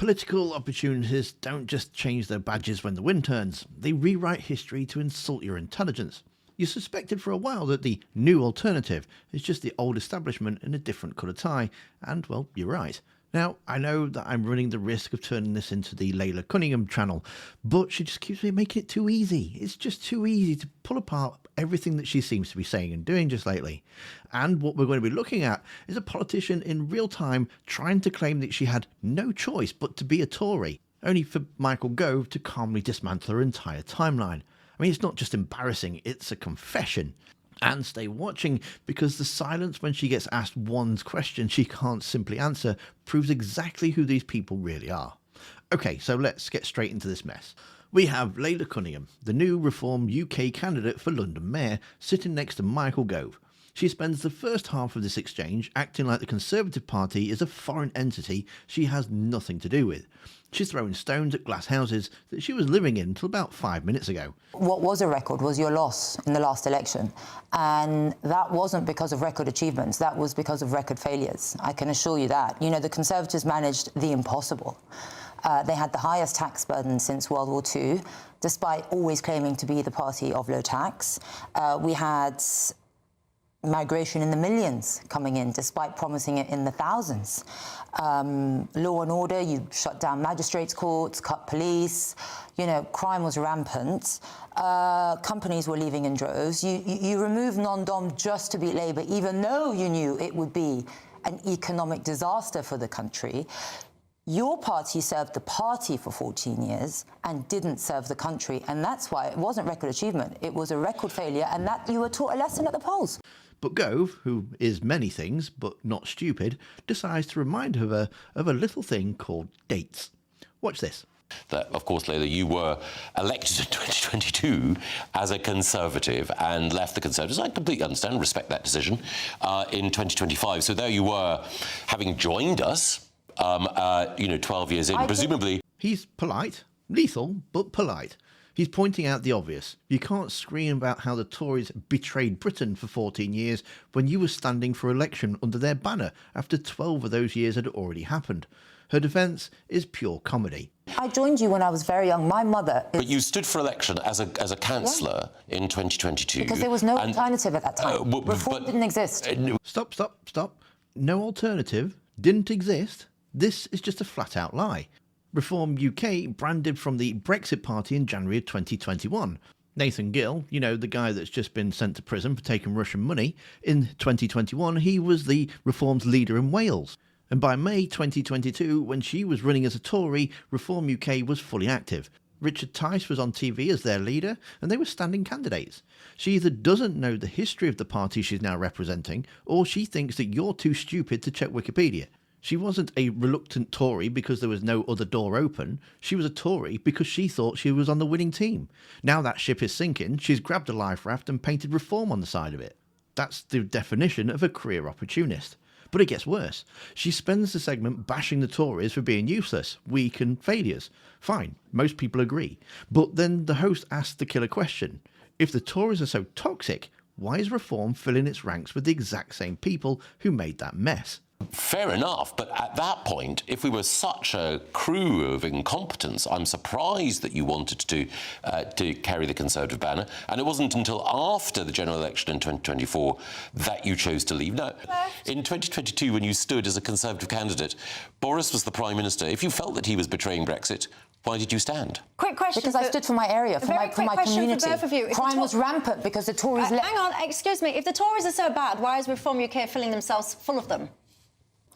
Political opportunists don't just change their badges when the wind turns, they rewrite history to insult your intelligence. You suspected for a while that the new alternative is just the old establishment in a different colour tie, and well, you're right. Now, I know that I'm running the risk of turning this into the Layla Cunningham channel, but she just keeps making it too easy. It's just too easy to pull apart everything that she seems to be saying and doing just lately. And what we're going to be looking at is a politician in real time trying to claim that she had no choice but to be a Tory, only for Michael Gove to calmly dismantle her entire timeline. I mean, it's not just embarrassing, it's a confession. And stay watching, because the silence when she gets asked one question she can't simply answer proves exactly who these people really are. Okay, so let's get straight into this mess. We have Layla Cunningham, the new Reform UK candidate for London Mayor, sitting next to Michael Gove. She spends the first half of this exchange acting like the Conservative Party is a foreign entity she has nothing to do with. She's throwing stones at glass houses that she was living in until about 5 minutes ago. What was a record was your loss in the last election. And that wasn't because of record achievements, that was because of record failures. I can assure you that. You know, the Conservatives managed the impossible. They had the highest tax burden since World War II, despite always claiming to be the party of low tax. We had migration in the millions coming in, despite promising it in the thousands. Law and order, you shut down magistrates' courts, cut police, you know, crime was rampant. Companies were leaving in droves. You removed non-dom just to beat Labour, even though you knew it would be an economic disaster for the country. Your party served the party for 14 years and didn't serve the country, and that's why it wasn't record achievement, it was a record failure, and that you were taught a lesson at the polls. But Gove, who is many things but not stupid, decides to remind her of a little thing called dates. Watch this. That, of course, Layla, you were elected in 2022 as a Conservative and left the Conservatives. I completely understand, respect that decision, in 2025. So there you were, having joined us, 12 years in, presumably. He's polite, lethal, but polite. He's pointing out the obvious. You can't scream about how the Tories betrayed Britain for 14 years when you were standing for election under their banner after 12 of those years had already happened. Her defence is pure comedy. I joined you when I was very young. My mother... But you stood for election as a councillor in 2022. Because there was no alternative at that time. Reform didn't exist. Stop. No alternative didn't exist. This is just a flat-out lie. Reform UK branded from the Brexit Party in January of 2021. Nathan Gill, you know, the guy that's just been sent to prison for taking Russian money, in 2021 he was the Reform's leader in Wales. And by May 2022, when she was running as a Tory, Reform UK was fully active. Richard Tice was on TV as their leader, and they were standing candidates. She either doesn't know the history of the party she's now representing, or she thinks that you're too stupid to check Wikipedia. She wasn't a reluctant Tory because there was no other door open. She was a Tory because she thought she was on the winning team. Now that ship is sinking, she's grabbed a life raft and painted Reform on the side of it. That's the definition of a career opportunist. But it gets worse. She spends the segment bashing the Tories for being useless, weak and failures. Fine, most people agree. But then the host asks the killer question. If the Tories are so toxic, why is Reform filling its ranks with the exact same people who made that mess? Fair enough, but at that point, if we were such a crew of incompetents, I'm surprised that you wanted to carry the Conservative banner, and it wasn't until after the general election in 2024 that you chose to leave. No, in 2022, when you stood as a Conservative candidate, Boris was the Prime Minister. If you felt that he was betraying Brexit, why did you stand? Quick question. Because I stood for my area, for my community. For both of you. Crime was rampant because the Tories... hang on, excuse me. If the Tories are so bad, why is Reform UK filling themselves full of them?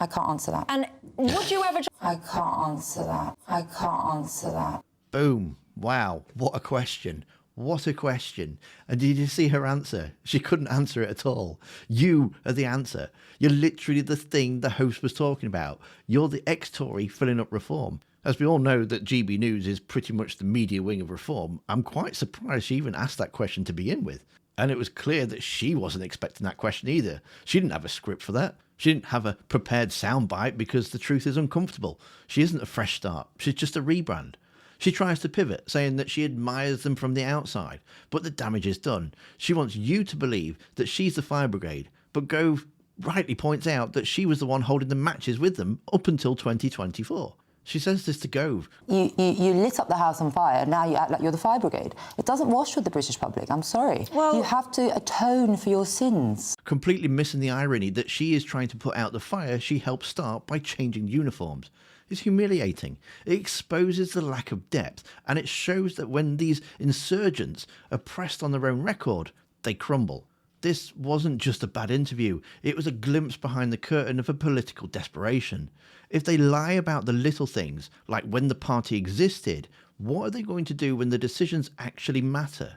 I can't answer that. And would you ever... I can't answer that. I can't answer that. Boom. Wow. What a question. What a question. And did you see her answer? She couldn't answer it at all. You are the answer. You're literally the thing the host was talking about. You're the ex-Tory filling up Reform. As we all know that GB News is pretty much the media wing of Reform, I'm quite surprised she even asked that question to begin with. And it was clear that she wasn't expecting that question either. She didn't have a script for that. She didn't have a prepared soundbite because the truth is uncomfortable. She isn't a fresh start. She's just a rebrand. She tries to pivot, saying that she admires them from the outside, but the damage is done. She wants you to believe that she's the fire brigade, but Gove rightly points out that she was the one holding the matches with them up until 2024. She says this to Gove. You lit up the house on fire, now you act like you're the fire brigade. It doesn't wash with the British public, I'm sorry. Well, you have to atone for your sins. Completely missing the irony that she is trying to put out the fire she helped start by changing uniforms. It's humiliating. It exposes the lack of depth, and it shows that when these insurgents are pressed on their own record, they crumble. This wasn't just a bad interview, it was a glimpse behind the curtain of a political desperation. If they lie about the little things, like when the party existed, what are they going to do when the decisions actually matter?